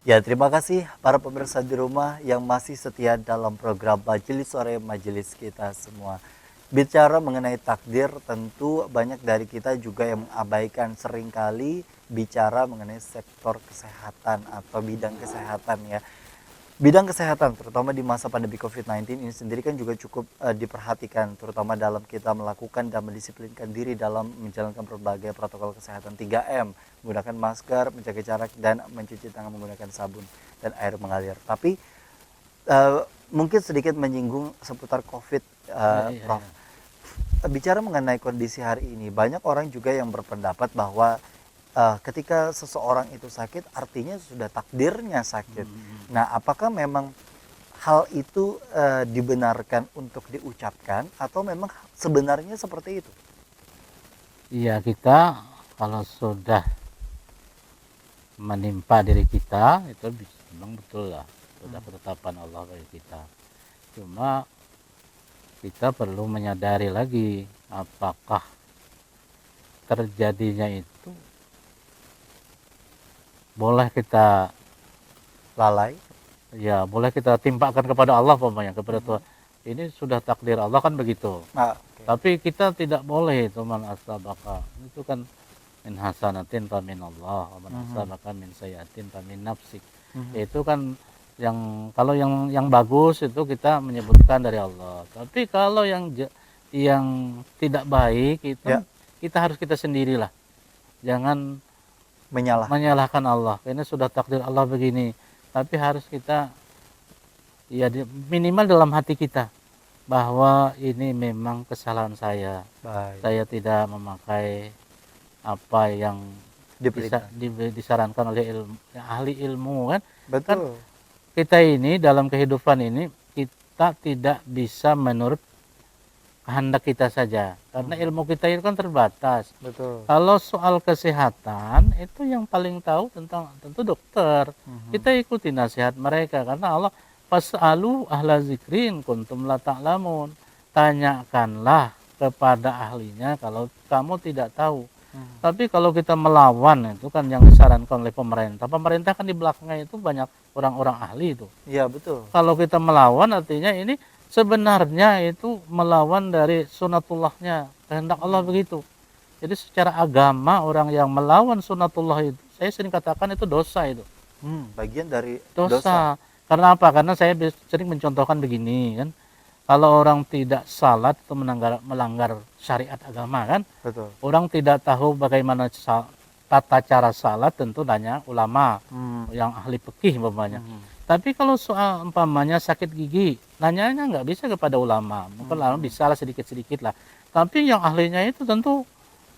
Ya, terima kasih para pemirsa di rumah yang masih setia dalam program Majelis Sore Majelis kita semua. Bicara mengenai takdir, tentu banyak dari kita juga yang mengabaikan seringkali bicara mengenai sektor kesehatan atau bidang kesehatan ya. Bidang kesehatan terutama di masa pandemi COVID-19 ini sendiri kan juga cukup diperhatikan terutama dalam kita melakukan dan mendisiplinkan diri dalam menjalankan berbagai protokol kesehatan 3M, menggunakan masker, menjaga jarak dan mencuci tangan menggunakan sabun dan air mengalir. Tapi mungkin sedikit menyinggung seputar COVID, Iya, iya, Prof. iya. Bicara mengenai kondisi hari ini, banyak orang juga yang berpendapat bahwa ketika seseorang itu sakit, artinya sudah takdirnya sakit. Hmm. Nah, apakah memang hal itu dibenarkan untuk diucapkan atau memang sebenarnya seperti itu? Iya, kita kalau sudah menimpa diri kita itu memang betul lah, sudah ketetapan Allah bagi kita. Cuma kita perlu menyadari lagi apakah terjadinya itu boleh kita, Lalai? ya boleh kita timpakan kepada Allah, pokoknya kepada Tuhan. Ini sudah takdir Allah kan begitu. Ah, oke. Tapi kita tidak boleh itu man asabaka. Itu kan min hasanatin fa min Allah, wa man asabaka min sayatin fa min nafsik. Itu kan yang kalau yang bagus itu kita menyebutkan dari Allah. Tapi kalau yang tidak baik itu Ya. kita harus kita sendirilah. Jangan Menyalah. menyalahkan Allah. Karena sudah takdir Allah begini. Tapi harus kita ya minimal dalam hati kita bahwa ini memang kesalahan saya. Baik. Saya tidak memakai apa yang Diperintah. disarankan oleh ahli ilmu kan. Betul. Kita ini dalam kehidupan ini kita tidak bisa menurut kehendak kita saja karena ilmu kita itu kan terbatas. Betul. Kalau soal kesehatan itu yang paling tahu tentu dokter. Kita ikuti nasihat mereka karena Allah fas'alu ahla zikrin kuntum la ta'lamun. Tanyakanlah kepada ahlinya kalau kamu tidak tahu. Tapi kalau kita melawan itu kan yang disarankan oleh pemerintah. Pemerintah kan di belakangnya itu banyak orang-orang ahli itu. Iya, betul. Kalau kita melawan artinya ini sebenarnya itu melawan dari sunatullahnya, kehendak Allah begitu. Jadi secara agama orang yang melawan sunatullah itu, saya sering katakan itu dosa itu. Bagian dari Dosa. Karena apa? Karena saya sering mencontohkan begini kan. Kalau orang tidak salat itu melanggar syariat agama kan. Betul. Orang tidak tahu bagaimana tata cara salat tentu tanya ulama yang ahli fikih umpamanya. Tapi kalau soal umpamanya sakit gigi, nanyanya nggak bisa kepada ulama. Mungkin ulama bisa lah sedikit-sedikit lah. Tapi yang ahlinya itu tentu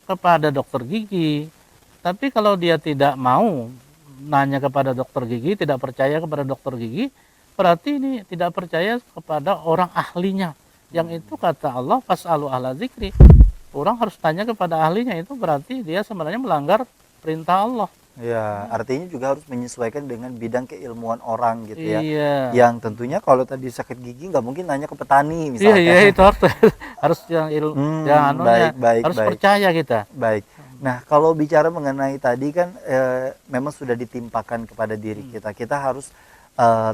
kepada dokter gigi. Tapi kalau dia tidak mau nanya kepada dokter gigi, tidak percaya kepada dokter gigi, berarti ini tidak percaya kepada orang ahlinya. Yang itu kata Allah, fas'alu ahla zikri. Orang harus tanya kepada ahlinya, itu berarti dia sebenarnya melanggar perintah Allah. Ya, artinya juga harus menyesuaikan dengan bidang keilmuan orang gitu ya. Iya. Yang tentunya kalau tadi sakit gigi nggak mungkin nanya ke petani Iya, misalkan. iya itu harus yang Baik, harus baik. percaya kita. Baik. Nah, kalau bicara mengenai tadi kan memang sudah ditimpakan kepada diri kita. Kita harus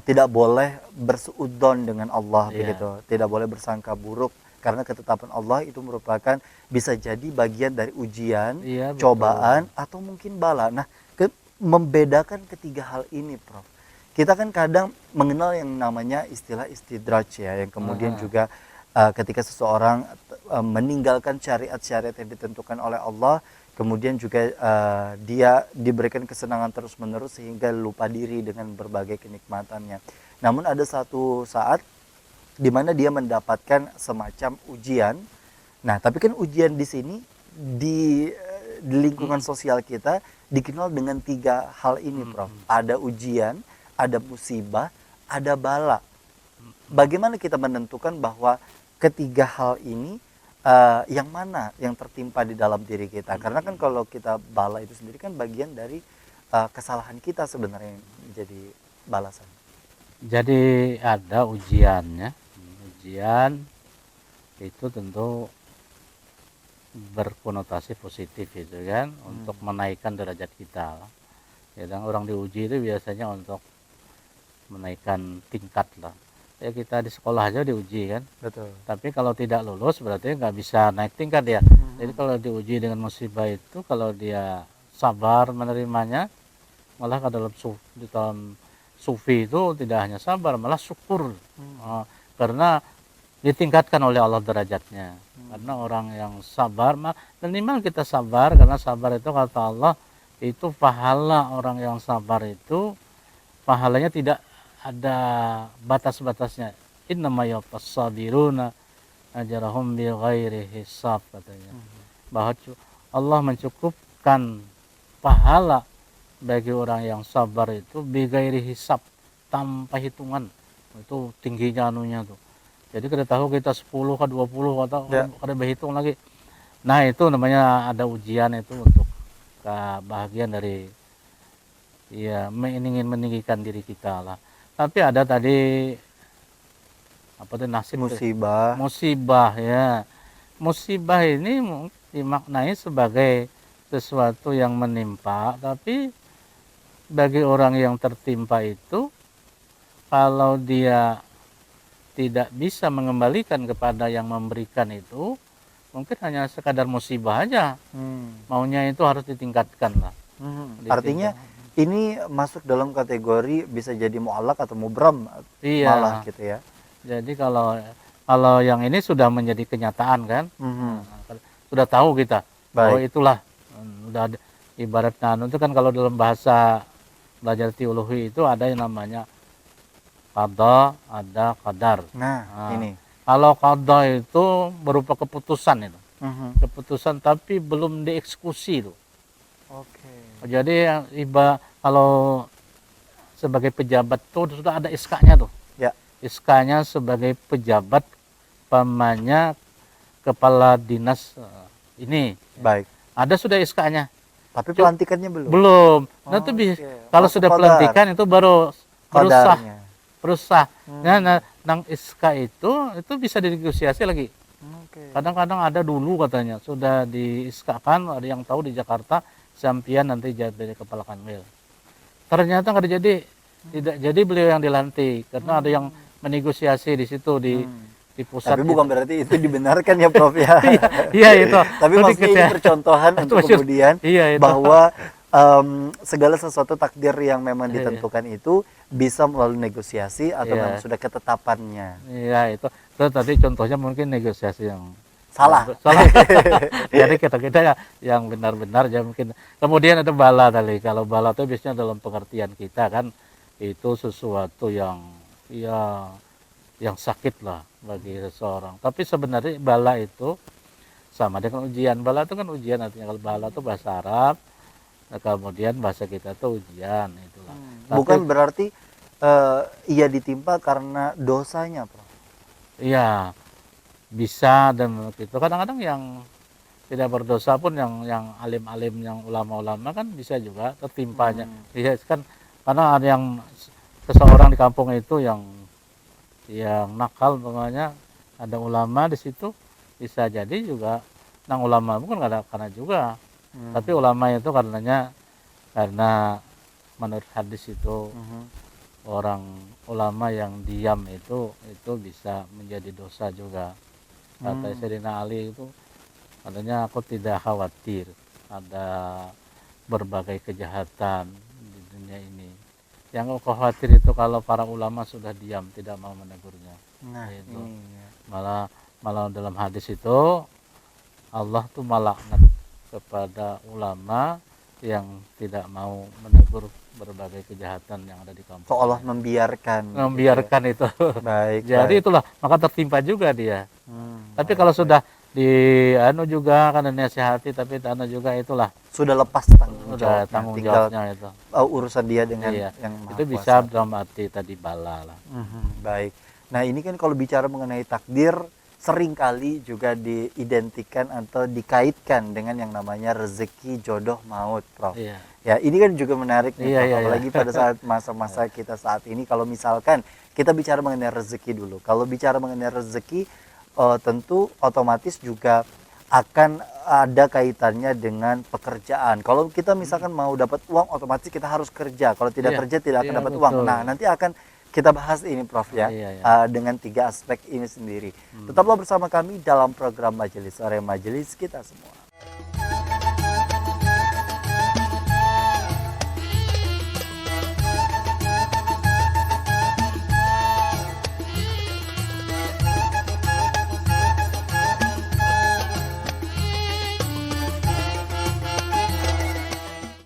tidak boleh bersuudzon dengan Allah Iya. begitu. Tidak boleh bersangka buruk karena ketetapan Allah itu merupakan bisa jadi bagian dari ujian, Iya, betul. cobaan atau mungkin bala. Nah, membedakan ketiga hal ini, Prof. Kita kan kadang mengenal yang namanya istilah istidraj ya, yang kemudian juga ketika seseorang meninggalkan syariat-syariat yang ditentukan oleh Allah, kemudian juga dia diberikan kesenangan terus-menerus sehingga lupa diri dengan berbagai kenikmatannya. Namun ada satu saat di mana dia mendapatkan semacam ujian. Nah, tapi kan ujian di sini di lingkungan sosial kita dikenal dengan tiga hal ini, Prof. Ada ujian, ada musibah, ada bala. Bagaimana kita menentukan bahwa ketiga hal ini yang mana yang tertimpa di dalam diri kita? Karena kan kalau kita bala itu sendiri kan bagian dari kesalahan kita sebenarnya yang menjadi balasan. Jadi ada ujiannya. Ujian itu tentu berkonotasi positif itu kan, untuk menaikkan derajat kita. Kadang orang diuji itu biasanya untuk menaikkan tingkat lah. Ya kita di sekolah aja diuji kan. Betul. Tapi kalau tidak lulus berarti nggak bisa naik tingkat ya. Jadi kalau diuji dengan musibah itu, kalau dia sabar menerimanya, malah di dalam sufi itu tidak hanya sabar, malah syukur. Karena ditingkatkan oleh Allah derajatnya. Karena orang yang sabar, minimal kita sabar, karena sabar itu kata Allah itu pahala orang yang sabar itu pahalanya tidak ada batas-batasnya. Innama yuwaffas sabiruna ajrahum bighairi hisab katanya. Bahwa Allah mencukupkan pahala bagi orang yang sabar itu bighairi hisab, tanpa hitungan. Itu tingginya anunya tuh. Jadi kita tahu kita 10 ke 20 atau kada berhitung lagi. Nah, itu namanya ada ujian itu untuk kebahagiaan dari ya ingin meninggikan diri kita lah. Tapi ada tadi apa tuh nasib Musibah. musibah ya. Musibah ini dimaknai sebagai sesuatu yang menimpa, tapi bagi orang yang tertimpa itu kalau dia tidak bisa mengembalikan kepada yang memberikan itu, mungkin hanya sekadar musibah aja. Maunya itu harus ditingkatkan lah. Artinya ini masuk dalam kategori bisa jadi mu'allaq atau mubram Iya. malah gitu ya. Jadi kalau yang ini sudah menjadi kenyataan kan, sudah tahu kita bahwa itulah udah ada, ibaratnya itu kan kalau dalam bahasa belajar teologi itu ada yang namanya qada, ada qadar. Nah, ini. Kalau qada itu berupa keputusan itu. Keputusan tapi belum dieksekusi itu. Oke. Jadi kalau sebagai pejabat tuh sudah ada SK-nya tuh. Ya. SK-nya sebagai pejabat pamannya kepala dinas ini. Baik. Ada sudah SK-nya. Tapi pelantikannya belum. Belum. Nah, itu kalau sudah pelantikan itu baru sah. Nah, nang SK itu bisa dinegosiasi lagi. Kadang-kadang ada dulu katanya sudah di SK-kan, ada yang tahu di Jakarta sampian nanti jadi kepala kanwil. Ternyata nggak jadi, tidak jadi beliau yang dilantik karena ada yang menegosiasi di situ di pusat. Tapi bukan berarti itu dibenarkan ya Prof ya. Iya itu. Tapi maksudnya ini percontohan untuk kemudian bahwa segala sesuatu takdir yang memang ditentukan itu bisa melalui negosiasi atau memang sudah ketetapannya. Iya itu. Terus tadi contohnya mungkin negosiasi yang salah. Jadi kita yang benar-benar ya mungkin. Kemudian ada bala tadi. Kalau bala itu biasanya dalam pengertian kita kan itu sesuatu yang sakit lah bagi seseorang. Tapi sebenarnya bala itu sama dengan ujian. Bala itu kan ujian, artinya kalau bala itu bahasa Arab. Nah, kemudian bahasa kita tuh ujian itulah. Bukan berarti ia ditimpa karena dosanya, Prof. Iya, bisa dan begitu. Kadang-kadang yang tidak berdosa pun yang alim-alim, yang ulama-ulama kan bisa juga tertimpanya. Iya kan, karena ada yang seseorang di kampung itu yang nakal, pokoknya ada ulama di situ, bisa jadi juga nang ulama bukan karena juga. Tapi ulama itu karena menurut hadis itu orang ulama yang diam itu bisa menjadi dosa juga. Kata Sayyidina Ali itu katanya aku tidak khawatir ada berbagai kejahatan di dunia ini. Yang aku khawatir itu kalau para ulama sudah diam tidak mau menegurnya. Nah, itu ini. malah dalam hadis itu Allah tuh melaknat kepada ulama yang tidak mau menegur berbagai kejahatan yang ada di kampung. So Allah membiarkan itu. Baik. Jadi itulah maka tertimpa juga dia. Tapi kalau sudah juga kan dinasihati, tapi juga itulah sudah lepas tanggung jawabnya itu. Urusan dia dengan yang Maha itu bisa dalam arti tadi bala lah. Baik. Nah, ini kan kalau bicara mengenai takdir seringkali juga diidentikan atau dikaitkan dengan yang namanya rezeki, jodoh, maut, Prof. Iya. Ya, ini kan juga menarik nih, Prof. Apalagi pada saat masa-masa kita saat ini. Kalau misalkan kita bicara mengenai rezeki dulu. Kalau bicara mengenai rezeki, tentu otomatis juga akan ada kaitannya dengan pekerjaan. Kalau kita misalkan mau dapat uang, otomatis kita harus kerja. Kalau tidak Iya, kerja tidak akan iya, dapat betul. uang. Nah, nanti akan kita bahas ini, Prof ya, Iya, iya. dengan 3 aspek ini sendiri. Tetaplah bersama kami dalam program Majelis Sore, Majelis Kita Semua.